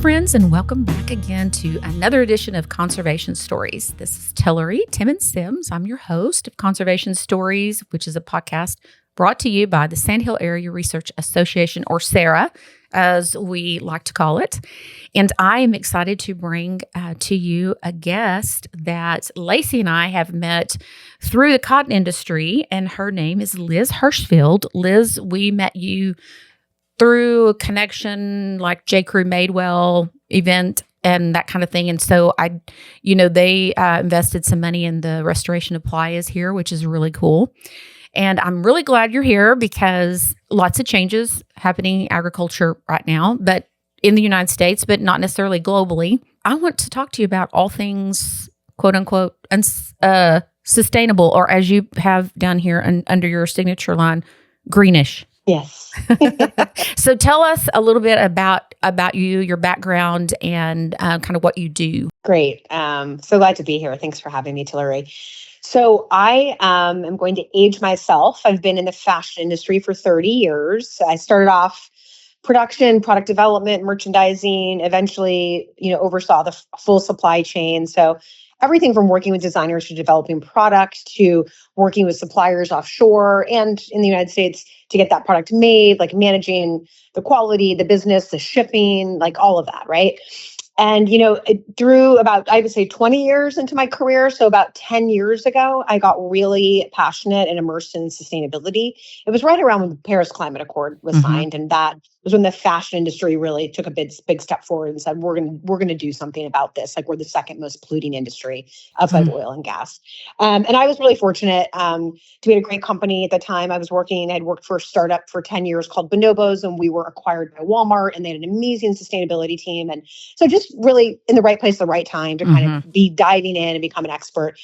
friends, and welcome back again to another edition of Conservation Stories. This is Tillery Timmons-Sims. I'm your host of Conservation Stories, which is a podcast brought to you by the Sandhill Area Research Association, or SARA, as we like to call it. And I am excited to bring to you a guest that Lacey and I have met through the cotton industry, and her name is Liz Hershfield. Liz, we met you through a connection like J.Crew Madewell event and that kind of thing. And so they invested some money in the restoration of playas here, which is really cool. And I'm really glad you're here because lots of changes happening in agriculture right now, but in the United States, but not necessarily globally. I want to talk to you about all things, quote unquote, sustainable, or as you have down here under your signature line, greenish. Yes. So tell us a little bit about you, your background, and kind of what you do. Great. So glad to be here. Thanks for having me, Tillery. So I am going to age myself. I've been in the fashion industry for 30 years. I started off production, product development, merchandising, eventually, oversaw the full supply chain. So everything from working with designers to developing product to working with suppliers offshore and in the United States to get that product made, like managing the quality, the business, the shipping, like all of that, right? And, through about, I would say 20 years into my career, so about 10 years ago, I got really passionate and immersed in sustainability. It was right around when the Paris Climate Accord was signed, and that was when the fashion industry really took a big step forward and said, we're going to do something about this. Like, we're the second most polluting industry outside of oil and gas. And I was really fortunate to be at a great company at the time. I'd worked for a startup for 10 years called Bonobos, and we were acquired by Walmart, and they had an amazing sustainability team. And so just really in the right place at the right time to kind of be diving in and become an expert.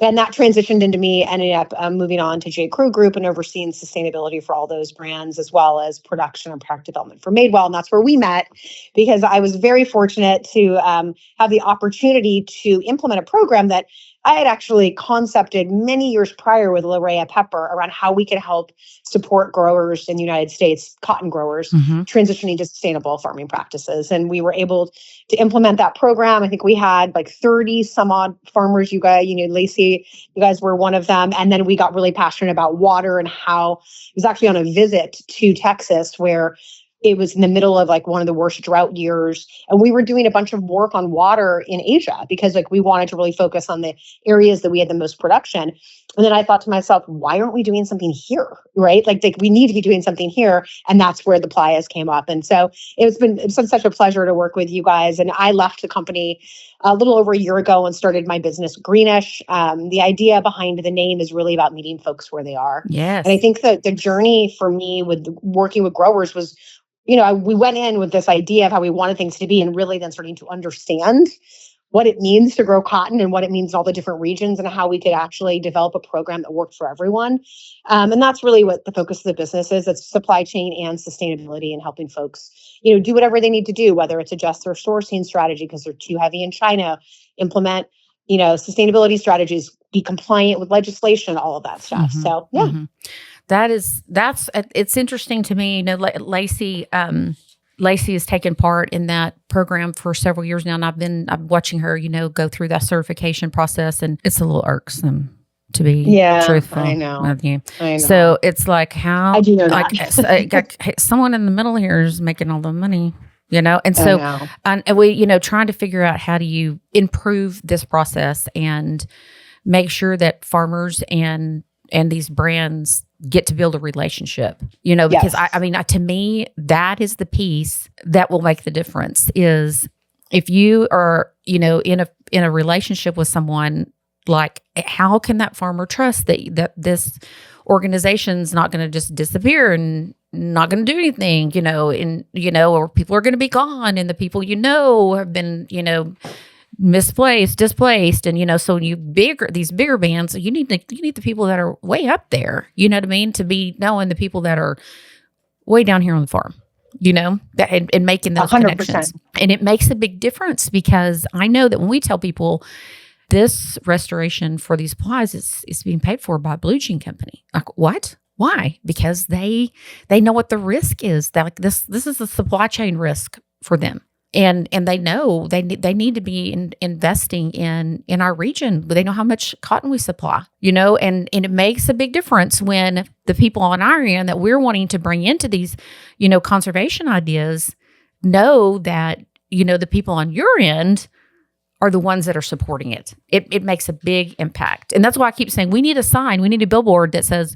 And that transitioned into me ending up moving on to J.Crew Group and overseeing sustainability for all those brands, as well as production and product development for Madewell. And that's where we met, because I was very fortunate to have the opportunity to implement a program that I had actually concepted many years prior with Larea Pepper around how we could help support growers in the United States, cotton growers, transitioning to sustainable farming practices. And we were able to implement that program. I think we had like 30 some odd farmers. You guys, Lacey, you guys were one of them. And then we got really passionate about water and how it was actually on a visit to Texas where it was in the middle of like one of the worst drought years. And we were doing a bunch of work on water in Asia because we wanted to really focus on the areas that we had the most production. And then I thought to myself, why aren't we doing something here? Right? Like we need to be doing something here. And that's where the playas came up. And so it's been such a pleasure to work with you guys. And I left the company a little over a year ago and started my business, Greenish. The idea behind the name is really about meeting folks where they are. Yes. And I think that the journey for me with working with growers was, we went in with this idea of how we wanted things to be, and really then starting to understand what it means to grow cotton and what it means in all the different regions and how we could actually develop a program that worked for everyone. And that's really what the focus of the business is. It's supply chain and sustainability and helping folks, do whatever they need to do, whether it's adjust their sourcing strategy because they're too heavy in China, implement, sustainability strategies, be compliant with legislation, all of that stuff. So, yeah. It's interesting to me. Lacey has taken part in that program for several years now, and I'm watching her, go through that certification process, and it's a little irksome, to be truthful. I know. With you. I know. So it's like how I do know that. someone in the middle here is making all the money. And so, and we, trying to figure out how do you improve this process and make sure that farmers and these brands get to build a relationship, because to me, that is the piece that will make the difference. Is if you are, in a relationship with someone, like how can that farmer trust that this organization's not going to just disappear and not going to do anything, or people are going to be gone, and the people have been, displaced, and so these bigger bands, you need the people that are way up there, to be knowing the people that are way down here on the farm, and making those 100%. Connections. And it makes a big difference, because I know that when we tell people this restoration for these supplies is being paid for by a blue jean company, like what? Why? Because they know what the risk is. That this is a supply chain risk for them. and they know they need to be investing in our region. They know how much cotton we supply, and it makes a big difference when the people on our end that we're wanting to bring into these, conservation ideas know that, the people on your end are the ones that are supporting it. It makes a big impact. And that's why I keep saying we need a sign, we need a billboard that says,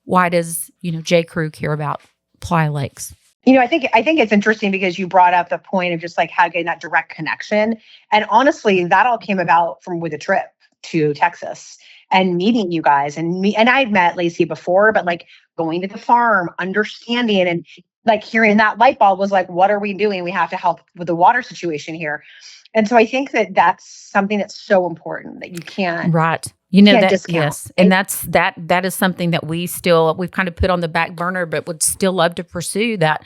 why does, J.Crew care about Playa Lakes? I think it's interesting because you brought up the point of just like how getting that direct connection. And honestly, that all came about with a trip to Texas and meeting you guys and I'd met Lacey before, but like going to the farm, understanding and like hearing that light bulb was like, what are we doing? We have to help with the water situation here. And so I think that that's something that's so important that you can't. Right. Can't that discount. Yes. And that is something that we've kind of put on the back burner, but would still love to pursue that.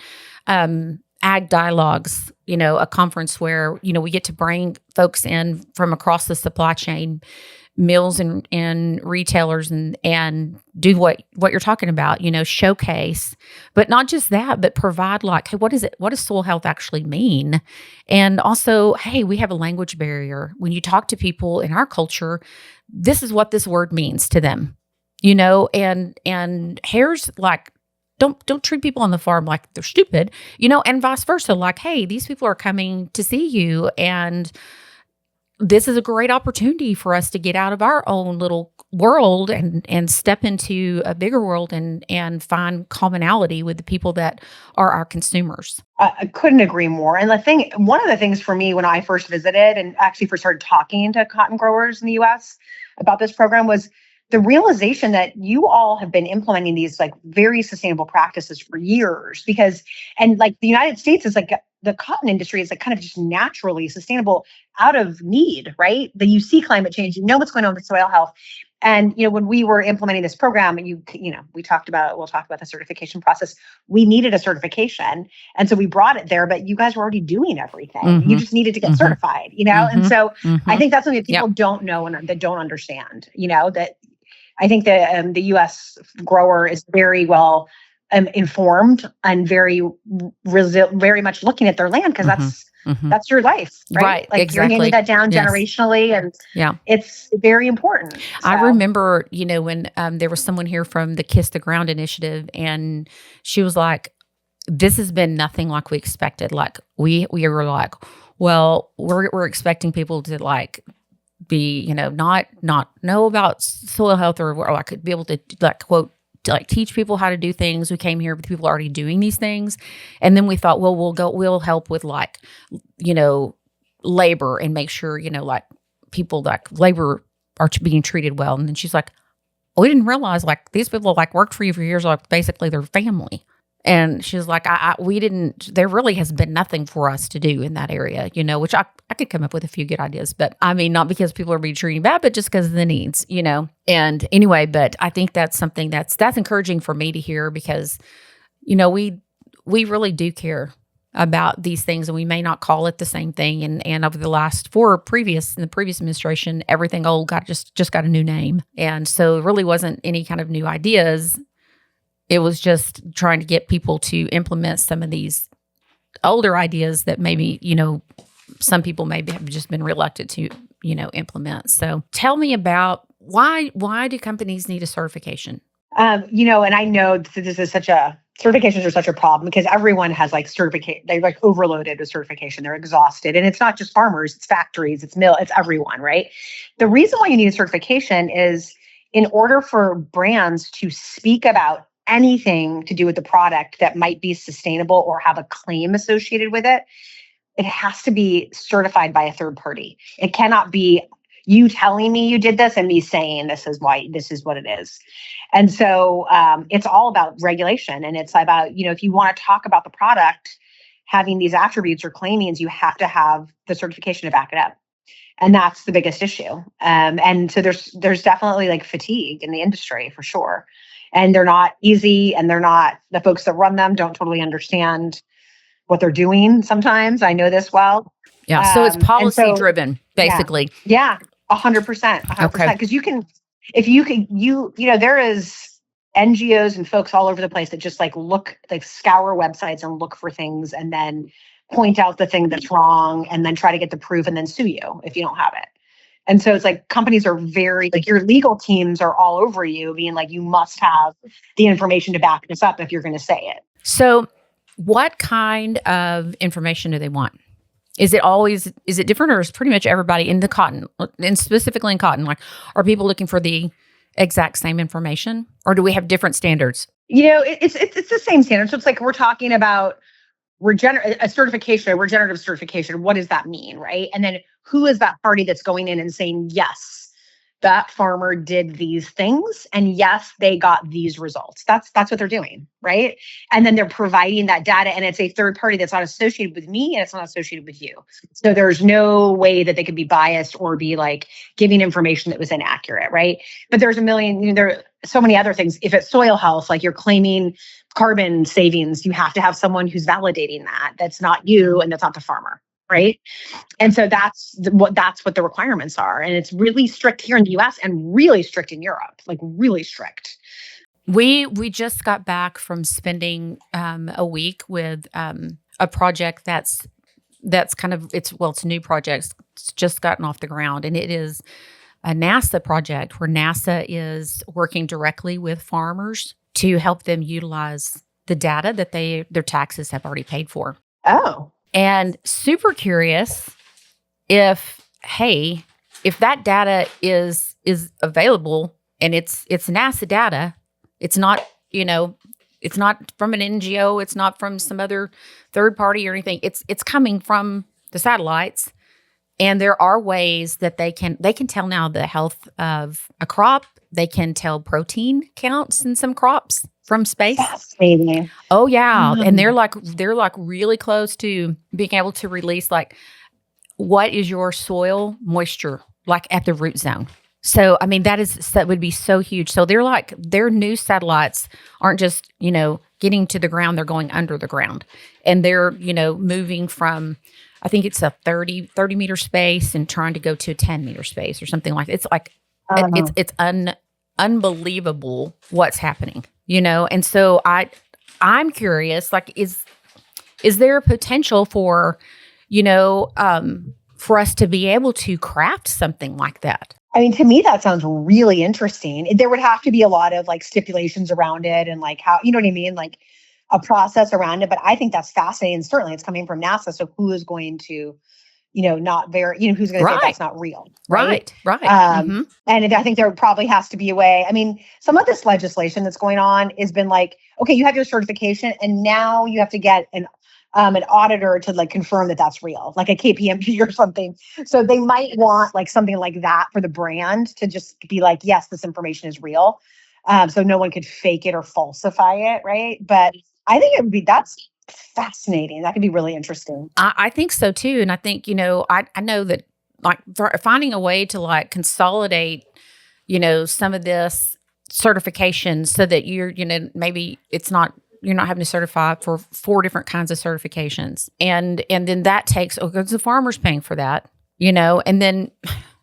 Ag dialogues, a conference where, we get to bring folks in from across the supply chain, mills and retailers and do what you're talking about, showcase, but not just that, but provide like, hey, what does soil health actually mean? And also, hey, we have a language barrier. When you talk to people in our culture, this is what this word means to them, and hares like, don't treat people on the farm like they're stupid, and vice versa. Like, hey, these people are coming to see you, and this is a great opportunity for us to get out of our own little world and step into a bigger world and find commonality with the people that are our consumers. I couldn't agree more. And one of the things for me when I first visited and actually first started talking to cotton growers in the US about this program was the realization that you all have been implementing these like very sustainable practices for years and like the United States is like the cotton industry is like kind of just naturally sustainable out of need, right? That you see climate change, what's going on with soil health. And, when we were implementing this program and we'll talk about the certification process. We needed a certification. And so we brought it there, but you guys were already doing everything. Mm-hmm. You just needed to get certified, Mm-hmm. And so Mm-hmm. I think that's something that people don't know and that don't understand, that I think that the U.S. grower is very well informed and very much looking at their land because that's your life, right? Like exactly. you're handing that down generationally, and it's very important. So. I remember, when there was someone here from the Kiss the Ground initiative, and she was like, "This has been nothing like we expected. Like we were like, well, we're expecting people to like." Be not know about soil health or like be able to like quote to like teach people how to do things. We came here with people already doing these things, and then we thought, well, we'll help with like labor and make sure like people like labor are being treated well. And then she's like, we didn't realize like these people like worked for you for years, like basically their family. And she's like, we didn't, there really has been nothing for us to do in that area, which I could come up with a few good ideas, but I mean, not because people are being treated bad, but just because of the needs, And anyway, but I think that's something that's encouraging for me to hear because, we really do care about these things and we may not call it the same thing. And over the last in the previous administration, everything old just got a new name. And so it really wasn't any kind of new ideas. It was just trying to get people to implement some of these older ideas that maybe, some people maybe have just been reluctant to, implement. So tell me about why do companies need a certification? And I know this is certifications are such a problem because everyone has like certification. They're like overloaded with certification. They're exhausted. And it's not just farmers, it's factories, it's it's everyone, right? The reason why you need a certification is in order for brands to speak about anything to do with the product that might be sustainable or have a claim associated with it, it has to be certified by a third party. It cannot be you telling me you did this and me saying this is what it is. And so it's all about regulation. And it's about, if you want to talk about the product having these attributes or claimings, you have to have the certification to back it up. And that's the biggest issue. And so there's definitely like fatigue in the industry for sure. And they're not easy, and the folks that run them don't totally understand what they're doing sometimes. I know this well. Yeah. So it's policy driven, basically. Yeah. 100%. 100%. Because there is NGOs and folks all over the place that just like scour websites and look for things and then point out the thing that's wrong and then try to get the proof and then sue you if you don't have it. And so it's like companies are very, like your legal teams are all over you being like, you must have the information to back this up if you're going to say it. So what kind of information do they want? Is it different, or is pretty much everybody in the cotton, and specifically in cotton, like, are people looking for the exact same information, or do we have different standards? It's the same standard. So it's like we're talking about a regenerative certification. What does that mean, right? And then who is that party that's going in and saying, yes, that farmer did these things, and yes, they got these results. That's what they're doing, right? And then they're providing that data, and it's a third party that's not associated with me, and it's not associated with you. So there's no way that they could be biased or be like giving information that was inaccurate, right? But there's there are so many other things. If it's soil health, like you're claiming carbon savings, you have to have someone who's validating that. That's not you, and that's not the farmer. Right. And so that's what the requirements are. And it's really strict here in the US and really strict in Europe, like really strict. We just got back from spending a week with a project that's kind of, it's a new project. It's just gotten off the ground. And it is a NASA project where NASA is working directly with farmers to help them utilize the data that their taxes have already paid for. Oh. And super curious if that data is available and it's NASA data, it's not from an NGO, it's not from some other third party or anything. It's coming from the satellites, and there are ways that they can tell now the health of a crop. They can tell protein counts in some crops from space. Fascinating. Oh yeah, and they're like really close to being able to release like what is your soil moisture like at the root zone. So I mean that would be so huge. So they're like their new satellites aren't just getting to the ground; they're going under the ground, and they're moving from I think it's a 30 meter space and trying to go to a 10 meter space or something like that. It's like it's unbelievable what's happening, And so I'm curious, like, is there a potential for, for us to be able to craft something like that? I mean, to me, that sounds really interesting. There would have to be a lot of like stipulations around it and like how, you know what I mean? Like a process around it. But I think that's fascinating. Certainly it's coming from NASA. So who is going to who's going to say that's not real? Right. And I think there probably has to be a way. I mean, some of this legislation that's going on has been like, okay, you have your certification and now you have to get an auditor to like confirm that that's real, like a KPMG or something. So they might want like something like that for the brand to just be like, yes, this information is real. So no one could fake it or falsify it. Right. But I think that's fascinating. That could be really interesting. I think so too. And I think, I know that like finding a way to like consolidate, some of this certification so that you're, maybe you're not having to certify for 4 different kinds of certifications. And then that takes, because the farmer's paying for that, and then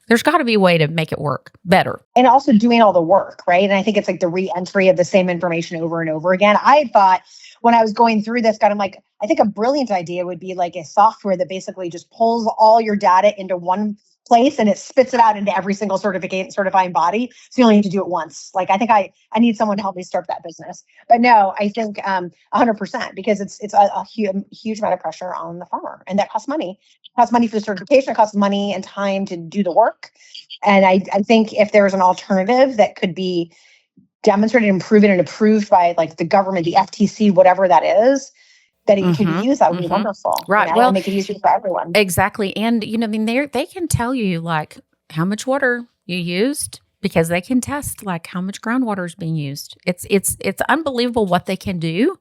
there's got to be a way to make it work better. And also doing all the work, right? And I think it's like the re-entry of the same information over and over again. I thought when I was going through this, I'm like, I think a brilliant idea would be like a software that basically just pulls all your data into one place and it spits it out into every single certifying body. So you only need to do it once. Like, I think I need someone to help me start that business. But no, I think 100% because it's a huge amount of pressure on the farmer, and that costs money. It costs money for the certification. It costs money and time to do the work. And I think if there's an alternative that could be demonstrated and proven and approved by like the government, the FTC, whatever that is, that it can be used, that would be wonderful. Right. Well, make it easier for everyone. Exactly. And, they can tell you like how much water you used because they can test like how much groundwater is being used. It's unbelievable what they can do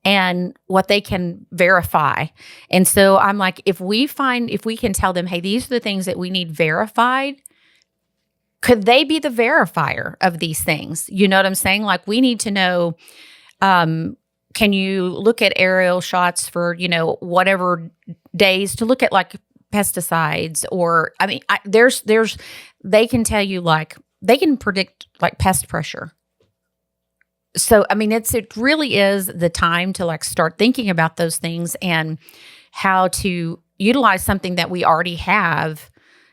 and what they can verify. And so I'm like, if we can tell them, hey, these are the things that we need verified, could they be the verifier of these things? You know what I'm saying? Like, we need to know, can you look at aerial shots for, whatever days to look at like pesticides or, I mean, they can tell you like, they can predict like pest pressure. So, I mean, it really is the time to like start thinking about those things and how to utilize something that we already have,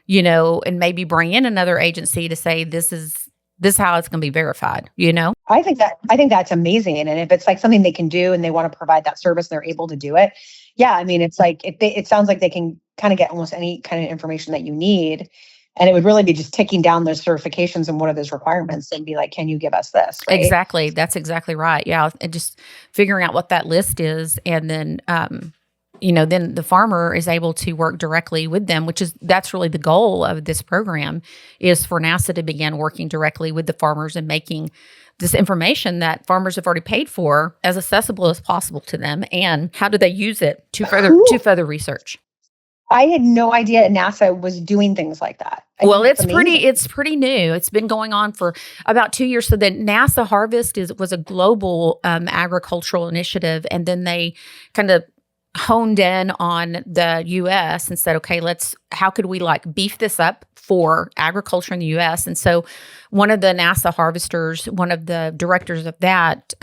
and maybe bring in another agency to say, this is how it's going to be verified. I think that's amazing. And if it's like something they can do and they want to provide that service, and they're able to do it. Yeah, I mean, it's like it sounds like they can kind of get almost any kind of information that you need. And it would really be just ticking down those certifications and what are those requirements and be like, can you give us this? Right? Exactly. That's exactly right. Yeah. And just figuring out what that list is. And then, then the farmer is able to work directly with them, that's really the goal of this program, is for NASA to begin working directly with the farmers and making this information that farmers have already paid for as accessible as possible to them. And how do they use it to further research? I had no idea NASA was doing things like that. Well, it's pretty new. It's been going on for about 2 years. So the NASA Harvest was a global agricultural initiative, and then they kind of honed in on the U.S. and said, okay, how could we like beef this up for agriculture in the U.S.? And so one of the NASA harvesters, one of the directors of that,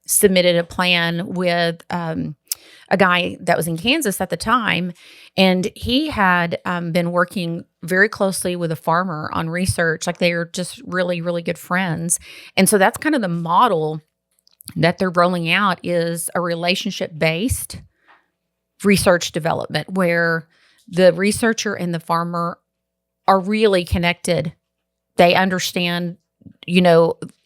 submitted a plan with a guy that was in Kansas at the time, and he had been working very closely with a farmer on research. Like, they are just really, really good friends. And so that's kind of the model that they're rolling out, is a relationship-based research development where the researcher and the farmer are really connected. They understand,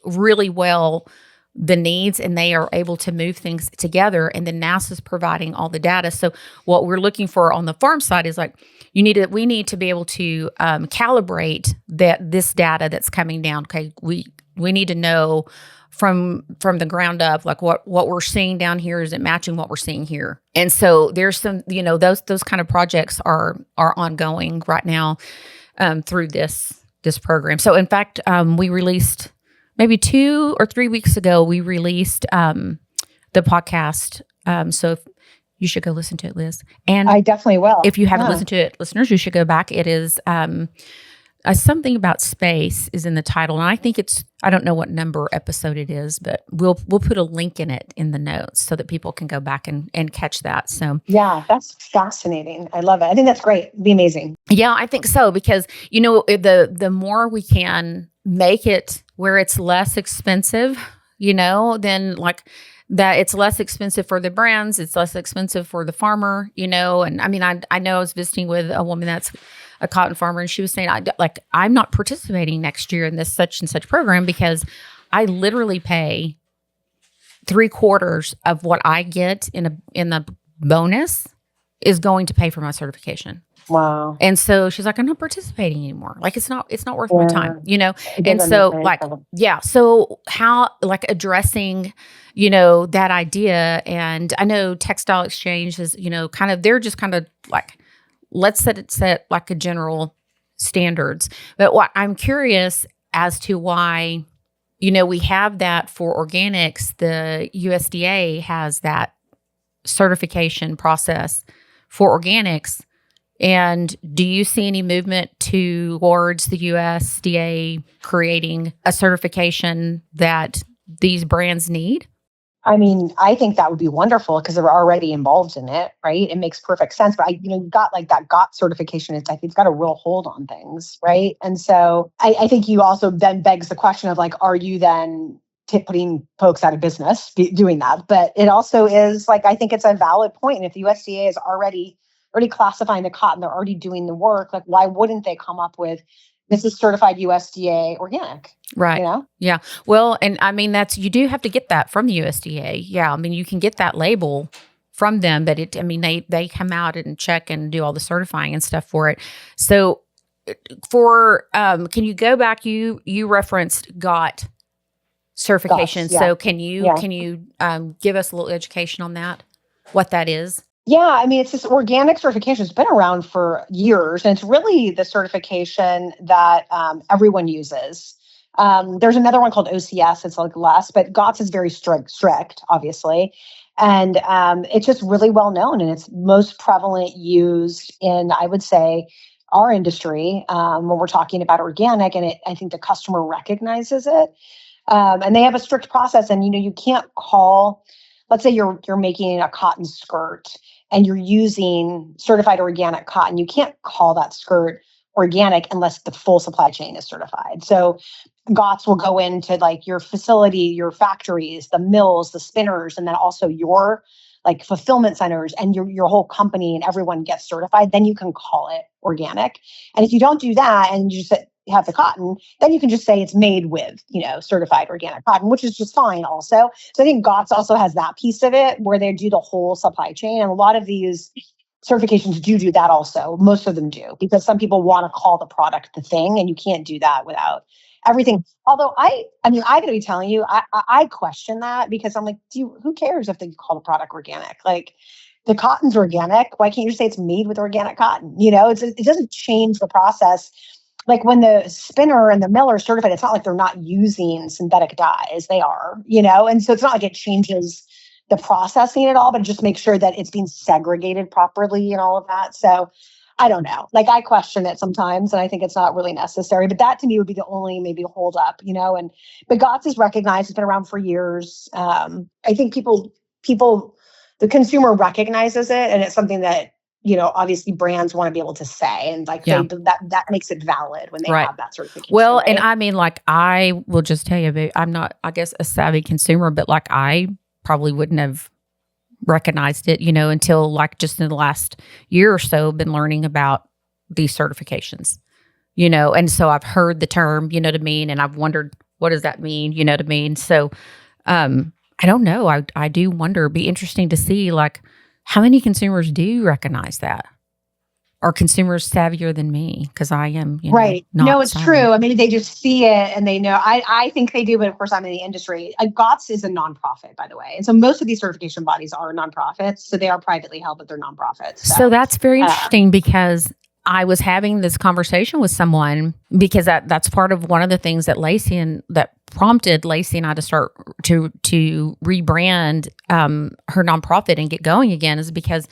really well the needs, and they are able to move things together. And then NASA's providing all the data. So what we're looking for on the farm side is like, we need to be able to calibrate this data that's coming down. Okay, we need to know from the ground up, like what we're seeing down here, is it matching what we're seeing here? And so there's some, those kind of projects are ongoing right now through this program. So in fact, we released maybe 2 or 3 weeks ago, we released the podcast. So you should go listen to it, Liz. And I definitely will. If you haven't listened to it, listeners, you should go back. It is something about space is in the title. And I think I don't know what number episode it is, but we'll put a link in it in the notes so that people can go back and catch that. So yeah, that's fascinating. I love it. I think that's great. It'd be amazing. Yeah, I think so, because, the more we can make it where it's less expensive, then like that, it's less expensive for the brands, it's less expensive for the farmer, and I mean, I know I was visiting with a woman that's a cotton farmer, and she was saying, I'm not participating next year in this such and such program because I literally pay 3/4 of what I get in the bonus is going to pay for my certification. Wow. And so she's like, I'm not participating anymore. Like, it's not worth my time, And so like, yeah. So how, like, addressing, that idea. And I know Textile Exchange is, they're just kind of like, let's set like a general standards. But what I'm curious as to why, we have that for organics. The USDA has that certification process for organics. And do you see any movement towards the USDA creating a certification that these brands need? I mean, I think that would be wonderful because they're already involved in it, right? It makes perfect sense. But got like that GOT certification. I think it's got a real hold on things, right? And so I think you also then begs the question of like, are you then putting folks out of business doing that? But it also is like, I think it's a valid point. And if the USDA is already classifying the cotton, they're already doing the work. Like, why wouldn't they come up with, this is certified USDA organic? Right. Yeah. Well, and I mean, you do have to get that from the USDA. Yeah. I mean, you can get that label from them, but they come out and check and do all the certifying and stuff for it. So can you go back? You referenced GOT certification. GOTS, yeah. So can you give us a little education on that? What that is? Yeah, I mean, it's this organic certification. It's been around for years, and it's really the certification that everyone uses. There's another one called OCS. It's like less, but GOTS is very strict, obviously. And it's just really well known, and it's most prevalent used in, I would say, our industry when we're talking about organic, and I think the customer recognizes it. And they have a strict process. And, you can't call, let's say you're making a cotton skirt and you're using certified organic cotton. You can't call that skirt organic unless the full supply chain is certified. So GOTS will go into like your facility, your factories, the mills, the spinners, and then also your like fulfillment centers and your whole company and everyone gets certified. Then you can call it organic. And if you don't do that and you just have the cotton, then you can just say it's made with, certified organic cotton, which is just fine also. So I think GOTS also has that piece of it where they do the whole supply chain. And a lot of these certifications do that also. Most of them do, because some people want to call the product the thing, and you can't do that without everything. Although I got to be telling you, I question that, because I'm like, who cares if they call the product organic? Like, the cotton's organic. Why can't you just say it's made with organic cotton? It doesn't change the process. Like when the spinner and the miller are certified, it's not like they're not using synthetic dyes. They are, and so it's not like it changes the processing at all, but just make sure that it's being segregated properly and all of that. So I don't know. Like, I question it sometimes, and I think it's not really necessary. But that to me would be the only maybe hold up, but GOTS is recognized. It's been around for years. I think the consumer recognizes it, and it's something that, obviously brands want to be able to say, and like that makes it valid when they have that certification. Well, right? And I mean, like, I will just tell you, I'm not, I guess, a savvy consumer, but like, I probably wouldn't have recognized it, until like just in the last year or so, been learning about these certifications, and so I've heard the term, to mean, and I've wondered, what does that mean, to mean? So, I don't know. I do wonder, be interesting to see like how many consumers do recognize that. Are consumers savvier than me? Because I am, right. not No, it's savvy. true. I mean, they just see it and they know. I think they do, but of course, I'm in the industry. GOTS is a nonprofit, by the way, and so most of these certification bodies are nonprofits. So they are privately held, but they're nonprofits. So that's very interesting, because I was having this conversation with someone, because that's part of one of the things that that prompted Lacey and I to start to rebrand her nonprofit and get going again, is because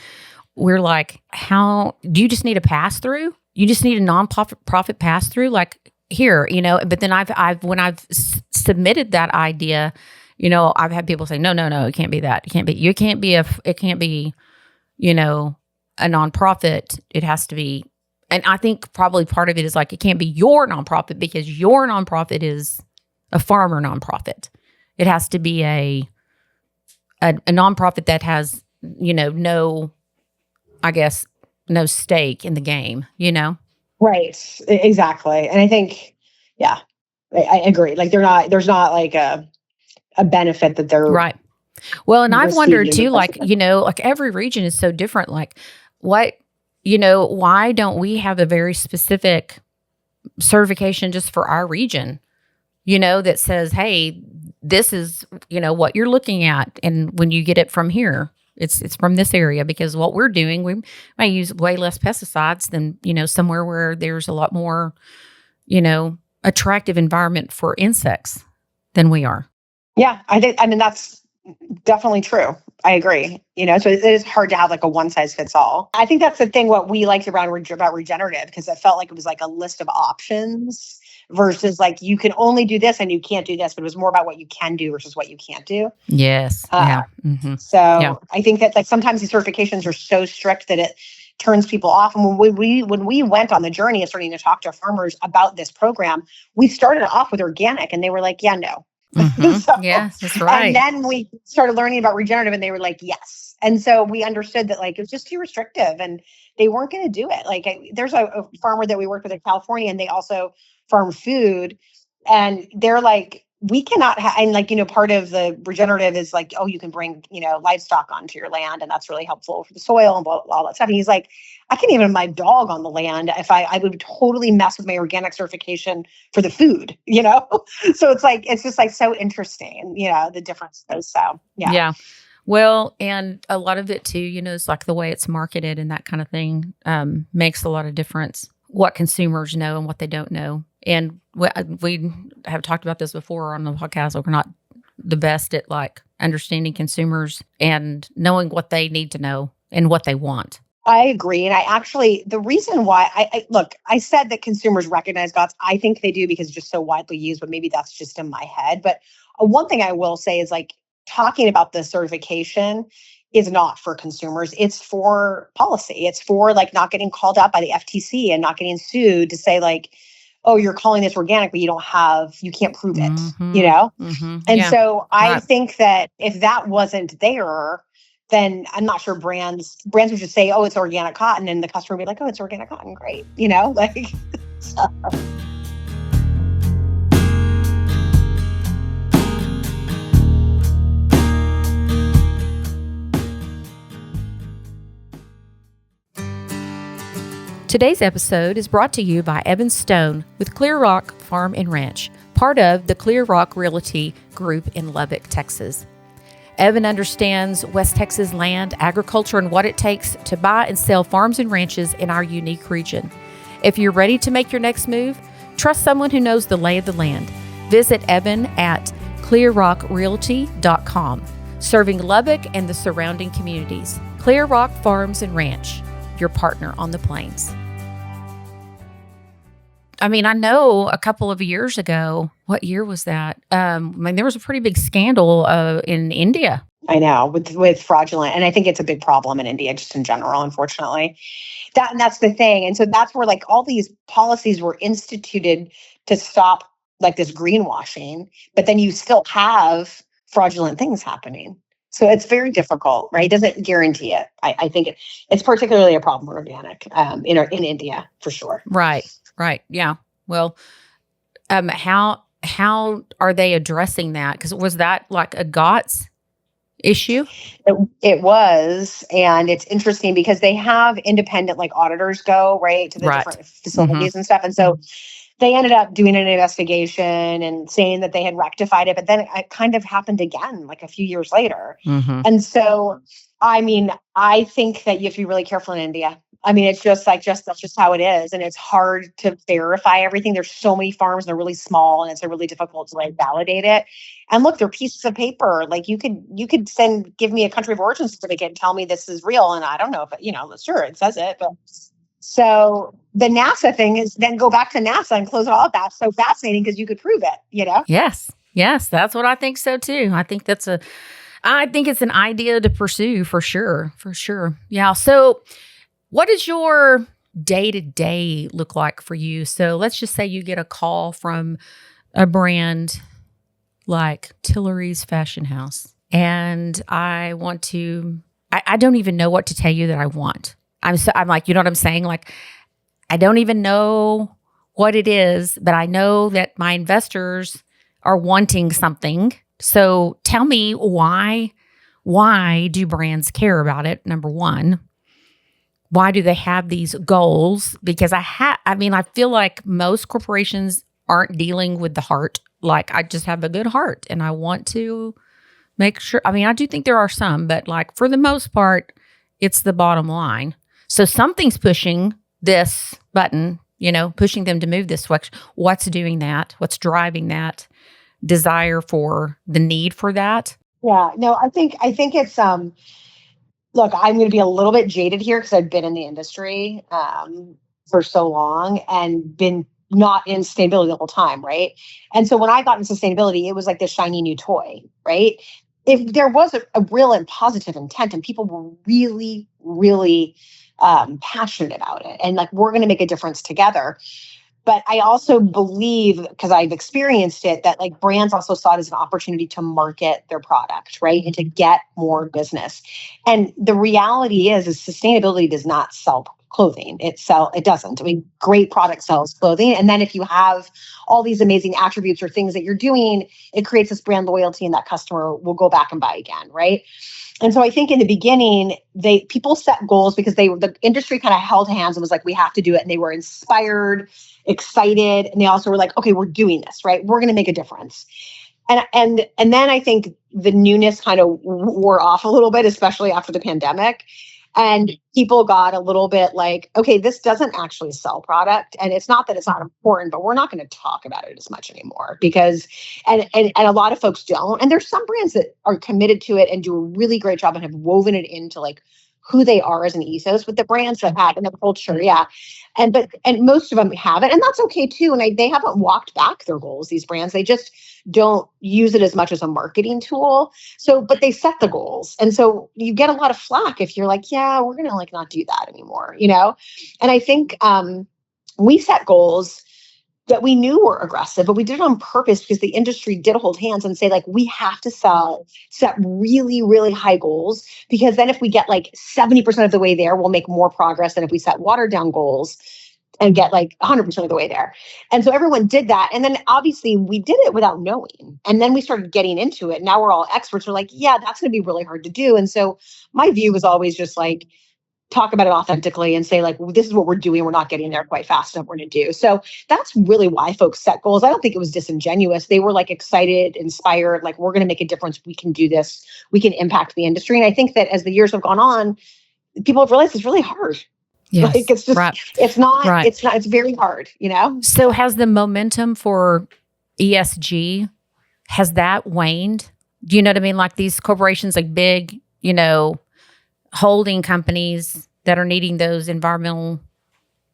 we're like, how do you just need a pass through? You just need a non-profit pass through, like here, But then when I've submitted that idea, I've had people say, no, it can't be that. It can't be a nonprofit. It has to be. And I think probably part of it is like, it can't be your nonprofit, because your nonprofit is a farmer nonprofit. It has to be a nonprofit that has, no stake in the game, Right. Exactly. And I think, I agree. Like, there's not like a benefit that they're right. Well, and I've wondered too, like, because like every region is so different. Like, why don't we have a very specific certification just for our region, that says, hey, this is, what you're looking at. And when you get it from here, it's from this area, because what we're doing, we might use way less pesticides than, somewhere where there's a lot more, attractive environment for insects than we are. Yeah, I mean, that's definitely true. I agree. So it is hard to have like a one size fits all. I think that's the thing, what we liked about regenerative, because it felt like it was like a list of options versus like, you can only do this and you can't do this, but it was more about what you can do versus what you can't do. Yes. Yeah. Mm-hmm. So I think that like sometimes these certifications are so strict that it turns people off. And when we went on the journey of starting to talk to farmers about this program, we started off with organic, and they were like, yeah, no. Mm-hmm. So, yes, that's right. And then we started learning about regenerative, and they were like, yes. And so we understood that like it was just too restrictive, and they weren't going to do it. Like, there's a farmer that we worked with in California, and they also farm food, and they're like, we cannot and like, part of the regenerative is like, oh, you can bring, livestock onto your land, and that's really helpful for the soil and blah, blah, all that stuff. And he's like, I can't even have my dog on the land. If I would totally mess with my organic certification for the food, So it's just like so interesting, the differences. So, yeah. Yeah. Well, and a lot of it too, is like the way it's marketed and that kind of thing makes a lot of difference. What consumers know and what they don't know. And we have talked about this before on the podcast. We're not the best at like understanding consumers and knowing what they need to know and what they want. I agree. And I actually, the reason why look, I said that consumers recognize GOTS. I think they do because it's just so widely used, but maybe that's just in my head. But one thing I will say is like talking about the certification is not for consumers. It's for policy. It's for like not getting called out by the FTC and not getting sued to say like, oh, you're calling this organic, but you can't prove it, And Yeah. so I Right. think that if that wasn't there, then I'm not sure brands would just say, oh, it's organic cotton. And the customer would be like, oh, it's organic cotton. Great. Like, so. Today's episode is brought to you by Evan Stone with Clear Rock Farm and Ranch, part of the Clear Rock Realty Group in Lubbock, Texas. Evan understands West Texas land, agriculture, and what it takes to buy and sell farms and ranches in our unique region. If you're ready to make your next move, trust someone who knows the lay of the land. Visit Evan at clearrockrealty.com, serving Lubbock and the surrounding communities. Clear Rock Farms and Ranch, your partner on the plains. I mean, I know a couple of years ago, what year was that? There was a pretty big scandal in India. I know with fraudulent, and I think it's a big problem in India just in general, unfortunately. That's the thing, and so that's where like all these policies were instituted to stop like this greenwashing, but then you still have fraudulent things happening. So it's very difficult, right? It doesn't guarantee it. I think it's particularly a problem with organic in India for sure. Right. Yeah. Well, how are they addressing that? Because was that like a GOTS issue? It was, and it's interesting because they have independent like auditors go right to the different facilities and stuff, and so they ended up doing an investigation and saying that they had rectified it, but then it kind of happened again like a few years later. And so, I mean, I think that you have to be really careful in India. I mean, it's just that's just how it is. And it's hard to verify everything. There's so many farms, and they're really small, and it's really difficult to like validate it. And look, they're pieces of paper. Like you could give me a country of origin certificate and tell me this is real. And I don't know if sure, it says it, but so the NASA thing is then go back to NASA and close it all up. That's so fascinating because you could prove it, Yes, that's what I think so too. I think it's an idea to pursue for sure. Yeah. So what does your day-to-day look like for you? So let's just say you get a call from a brand like Tillery's Fashion House, and I want to, I don't even know what to tell you that I want. I'm like, you know what I'm saying? Like, I don't even know what it is, but I know that my investors are wanting something. So tell me why do brands care about it? Number one, why do they have these goals? Because I feel like most corporations aren't dealing with the heart. Like, I just have a good heart and I want to make sure. I mean, I do think there are some, but like for the most part, it's the bottom line. So something's pushing this button, pushing them to move this way. What's doing that? What's driving that desire for the need for that? Yeah, no, I think it's, look, I'm going to be a little bit jaded here because I've been in the industry for so long and been not in sustainability the whole time, right? And so when I got into sustainability, it was like this shiny new toy, right? If there was a real and positive intent and people were really, really passionate about it and like, we're going to make a difference together. But I also believe, because I've experienced it, that like brands also saw it as an opportunity to market their product, right? And to get more business. And the reality is sustainability does not sell clothing. It doesn't. I mean, great product sells clothing. And then if you have all these amazing attributes or things that you're doing, it creates this brand loyalty and that customer will go back and buy again, right? And so I think in the beginning, people set goals because the industry kind of held hands and was like, we have to do it. And they were inspired, excited. And they also were like, okay, we're doing this, right? We're going to make a difference. And then I think the newness kind of wore off a little bit, especially after the pandemic. And people got a little bit like, okay, this doesn't actually sell product. And it's not that it's not important, but we're not going to talk about it as much anymore because, and a lot of folks don't. And there's some brands that are committed to it and do a really great job and have woven it into like who they are as an ethos with the brands that have in the culture. Yeah. And most of them haven't, and that's okay too. And they haven't walked back their goals, these brands. They just don't use it as much as a marketing tool. So, but they set the goals. And so you get a lot of flack if you're like, yeah, we're going to like not do that anymore, And I think we set goals that we knew were aggressive, but we did it on purpose because the industry did hold hands and say, like, we have to set really, really high goals, because then if we get like 70% of the way there, we'll make more progress than if we set watered down goals and get like 100% of the way there. And so everyone did that. And then obviously we did it without knowing. And then we started getting into it. Now we're all experts. We're like, yeah, that's going to be really hard to do. And so my view was always just like, talk about it authentically and say, like, well, this is what we're doing. We're not getting there quite fast enough. We're going to do. So that's really why folks set goals. I don't think it was disingenuous. They were like excited, inspired, like, we're going to make a difference. We can do this. We can impact the industry. And I think that as the years have gone on, people have realized it's really hard. Yes, like it's just, right. It's very hard, So has the momentum for ESG, has that waned? Do you know what I mean? Like these corporations, like big, holding companies that are needing those environmental,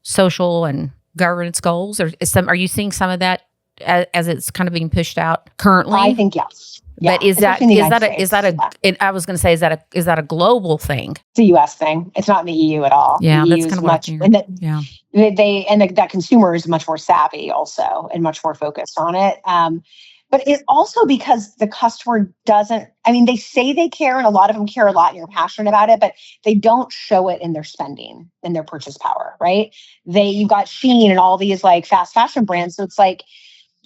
social, and governance goals, or are you seeing some of that as it's kind of being pushed out currently? I think yes. But is that I was going to say, is that a global thing? It's a U.S. thing. It's not in the EU at all. Yeah, the that's kind of what I figured. That consumer is much more savvy also and much more focused on it. But it's also because the customer doesn't, they say they care, and a lot of them care a lot and you're passionate about it, but they don't show it in their spending and their purchase power, right? You've got Shein and all these like fast fashion brands. So it's like,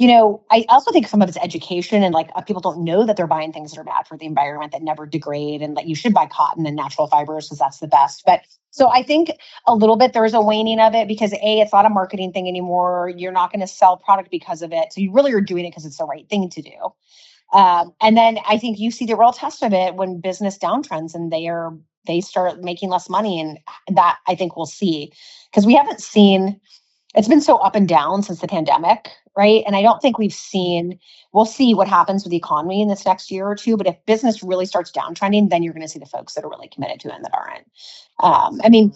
I also think some of it's education, and like people don't know that they're buying things that are bad for the environment, that never degrade, and that you should buy cotton and natural fibers because that's the best. But so I think a little bit there's a waning of it because it's not a marketing thing anymore. You're not going to sell product because of it. So you really are doing it because it's the right thing to do. And then I think you see the real test of it when business downtrends and they start making less money. And that I think we'll see, because we haven't seen, it's been so up and down since the pandemic, right? And I don't think we'll see what happens with the economy in this next year or two. But if business really starts downtrending, then you're going to see the folks that are really committed to it and that aren't.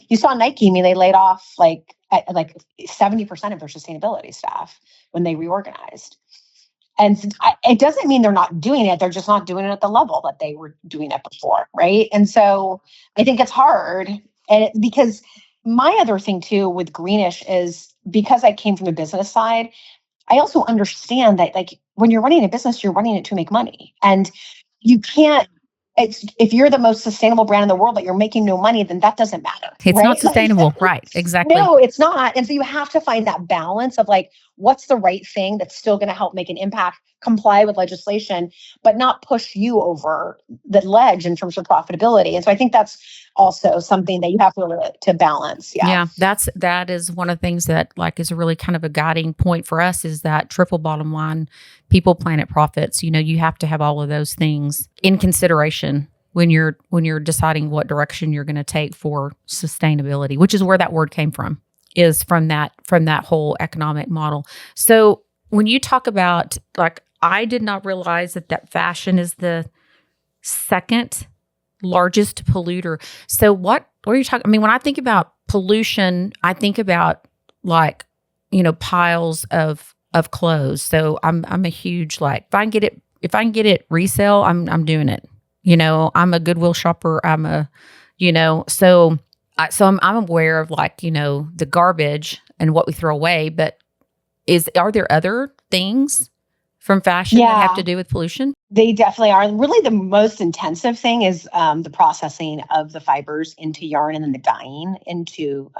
You saw Nike, they laid off like 70% of their sustainability staff when they reorganized. And it doesn't mean they're not doing it. They're just not doing it at the level that they were doing it before, right? And so I think it's hard. And because my other thing too with Greenish is, because I came from the business side, I also understand that like when you're running a business, you're running it to make money. And you can't, if you're the most sustainable brand in the world, but you're making no money, then that doesn't matter. It's not sustainable. Right. Exactly. No, it's not. And so you have to find that balance of like, what's the right thing that's still going to help make an impact, comply with legislation, but not push you over the ledge in terms of profitability. And so I think that's also something that you have to balance. Yeah. That is one of the things that like is really kind of a guiding point for us, is that triple bottom line, people, planet, profits. You have to have all of those things in consideration when you're deciding what direction you're going to take for sustainability, which is where that word came from, is from that whole economic model. So when you talk about, like, I did not realize that fashion is the second largest polluter. So what are you talking? When I think about pollution, I think about like, piles of clothes. So I'm a huge, like, if I can get it resale, I'm doing it. I'm a Goodwill shopper. So I'm aware of like, the garbage and what we throw away, but are there other things from fashion that have to do with pollution? They definitely are. Really, the most intensive thing is the processing of the fibers into yarn and then the dyeing into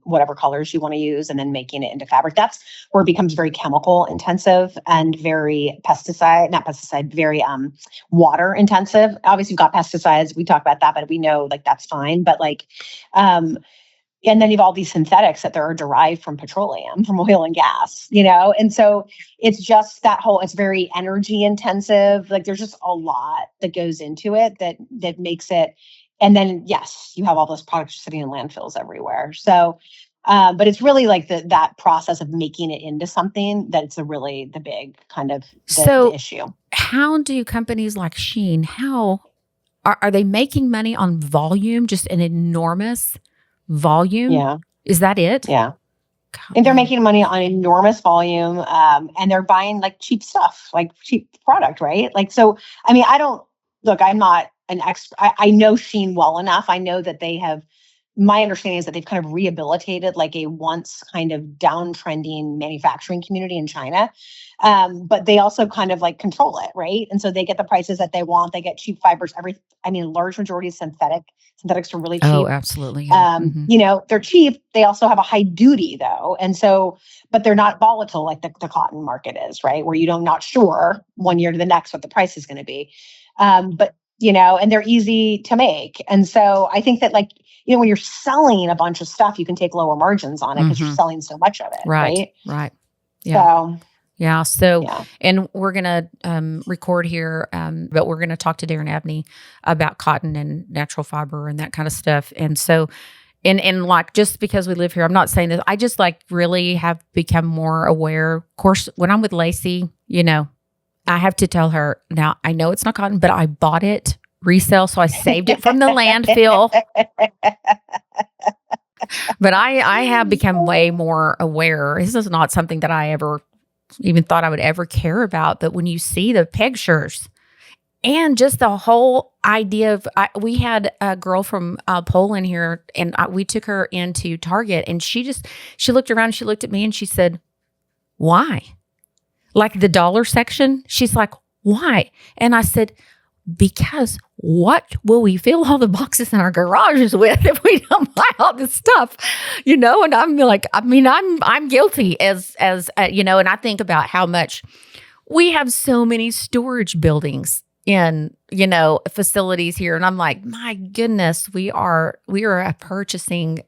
whatever colors you want to use, and then making it into fabric. That's where it becomes very chemical intensive and very very water intensive. Obviously, you've got pesticides. We talk about that, but we know like that's fine. But like, and then you have all these synthetics that are derived from petroleum, from oil and gas, And so it's just it's very energy intensive. Like there's just a lot that goes into it that makes it. And then, yes, you have all those products sitting in landfills everywhere. So, but it's really like that process of making it into something that's the big kind of the issue. How do companies like Shein, are they making money on volume, just an enormous volume? Yeah. Is that it? Yeah. God, And they're wow. making money on enormous volume, and they're buying like cheap stuff, like cheap product, right? Like, so, I mean, I'm not an expert. I know Shein well enough. I know that my understanding is that they've kind of rehabilitated like a once kind of downtrending manufacturing community in China. But they also kind of like control it, right? And so they get the prices that they want. They get cheap fibers. Large majority is synthetic. Synthetics are really cheap. Oh, absolutely. Yeah. They're cheap. They also have a high duty though. And so, but they're not volatile like the cotton market is, right? Where not sure 1 year to the next what the price is going to be. And they're easy to make. And so I think that when you're selling a bunch of stuff, you can take lower margins on it because you're selling so much of it. Right. Yeah. So, So, and we're going to record here, but we're going to talk to Darren Abney about cotton and natural fiber and that kind of stuff. And so, and like, just because we live here, I'm not saying this, I just really have become more aware. Of course, when I'm with Lacey, I have to tell her, now I know it's not cotton, but I bought it resale. So I saved it from the landfill. But I have become way more aware. This is not something that I ever even thought I would ever care about. But when you see the pictures and just the whole idea of, we had a girl from Poland here, and we took her into Target, and she looked around, and she looked at me, and she said, "Why?" Like the dollar section. She's like, "Why?" And I said, "Because what will we fill all the boxes in our garages with if we don't buy all this stuff?" And I'm like, I'm guilty as and I think about how much we have so many storage buildings in, facilities here. And I'm like, my goodness, we are a purchasing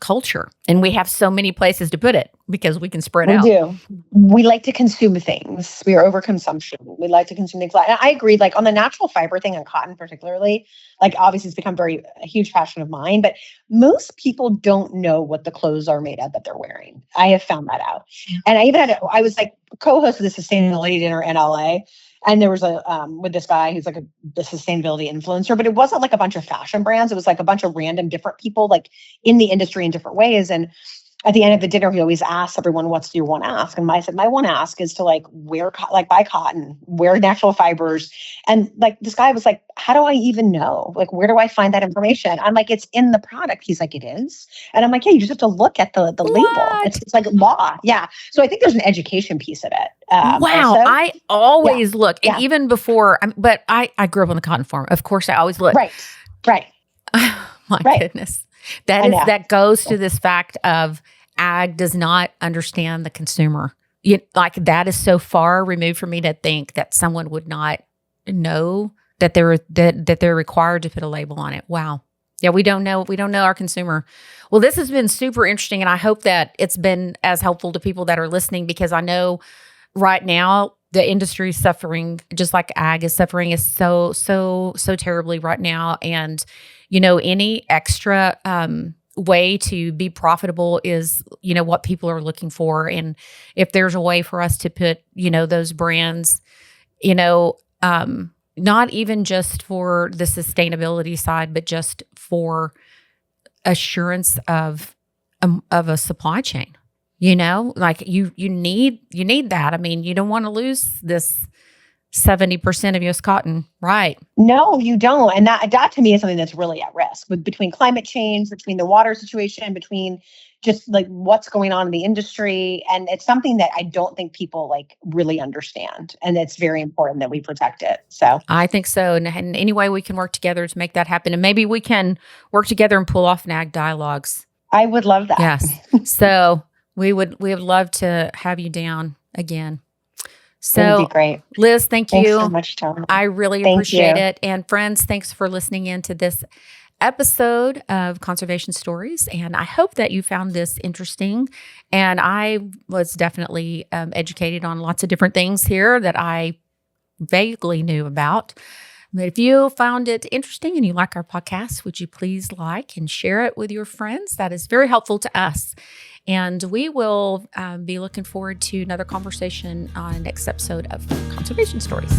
culture, and we have so many places to put it because we can spread out. We do. We like to consume things. We are overconsumption. We like to consume things. And I agree, on the natural fiber thing and cotton particularly, obviously it's become a huge passion of mine, but most people don't know what the clothes are made of that they're wearing. I have found that out. And I was co-host of the sustainability dinner in LA. And there was with this guy who's the sustainability influencer, but it wasn't a bunch of fashion brands. It was a bunch of random different people in the industry in different ways. And at the end of the dinner, he always asks everyone, "What's your one ask?" And I said, my one ask is to buy cotton, wear natural fibers. And this guy was like, "How do I even know? Where do I find that information?" I'm like, "It's in the product." He's like, "It is?" And I'm like, "Yeah, you just have to look at the label. It's like law." Yeah. So I think there's an education piece of it. Wow. Also. I always look. And even before, but I grew up on the cotton farm. Of course, I always look. Right. My goodness. That goes to this fact of ag does not understand the consumer. That is so far removed for me to think that someone would not know that they're required to put a label on it. Wow. Yeah, we don't know our consumer. Well, this has been super interesting, and I hope that it's been as helpful to people that are listening, because I know right now the industry is suffering, just like ag is suffering, is so terribly right now. And any extra way to be profitable is, what people are looking for. And if there's a way for us to put, those brands, not even just for the sustainability side, but just for assurance of a supply chain, you need that. I mean, you don't want to lose this 70% of U.S. cotton, right? No, you don't. And that to me is something that's really at risk between climate change, between the water situation, between just what's going on in the industry. And it's something that I don't think people really understand. And it's very important that we protect it. So I think so. And any way we can work together to make that happen. And maybe we can work together and pull off NAG dialogues. I would love that. Yes. So we would love to have you down again. So, that'd be great. Liz, thank you. Thanks so much, Tom. I really appreciate it. And friends, thanks for listening in to this episode of Conservation Stories. And I hope that you found this interesting. And I was definitely educated on lots of different things here that I vaguely knew about. But if you found it interesting and you like our podcast, would you please like and share it with your friends? That is very helpful to us. And we will be looking forward to another conversation on the next episode of Conservation Stories.